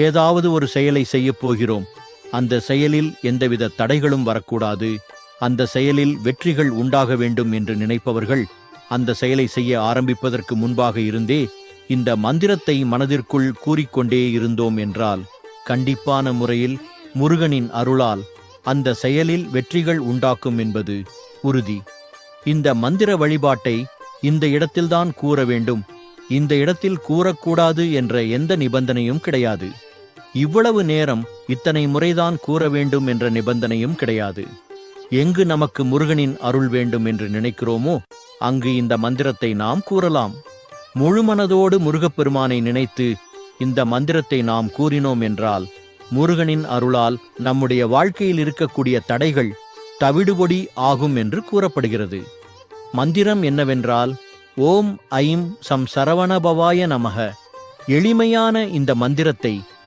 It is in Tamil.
ஏதாவது ஒரு செயலை செய்யப் போகிறோம். அந்த செயலில் எந்தவித தடைகளும் வரக்கூடாது, அந்த செயலில் வெற்றிகள் உண்டாக வேண்டும் என்று நினைப்பவர்கள் அந்த செயலை செய்ய ஆரம்பிப்பதற்கு முன்பாக இருந்தே இந்த மந்திரத்தை மனதிற்குள் கூறிக்கொண்டே இருந்தோம் என்றால் கண்டிப்பான முறையில் முருகனின் அருளால் அந்த செயலில் வெற்றிகள் உண்டாக்கும் என்பது உறுதி. இந்த மந்திர வழிபாட்டை இந்த இடத்தில்தான் கூற வேண்டும், இந்த இடத்தில் கூறக்கூடாது என்ற எந்த நிபந்தனையும் கிடையாது. இவ்வளவு நேரம் இத்தனை முறைதான் கூற வேண்டும் என்ற நிபந்தனையும் கிடையாது. எங்கு நமக்கு முருகனின் அருள் வேண்டும் என்று நினைக்கிறோமோ அங்கு இந்த மந்திரத்தை நாம் கூறலாம். முழுமனதோடு முருகப்பெருமானை நினைத்து இந்த மந்திரத்தை நாம் கூறினோம் என்றால் முருகனின் அருளால் நம்முடைய வாழ்க்கையில் இருக்கக்கூடிய தடைகள் தவிடுபொடி ஆகும் என்று கூறப்படுகிறது. மந்திரம் என்னவென்றால் ஓம் ஐம் சம் சரவணபவாய நமக. எளிமையான இந்த மந்திரத்தை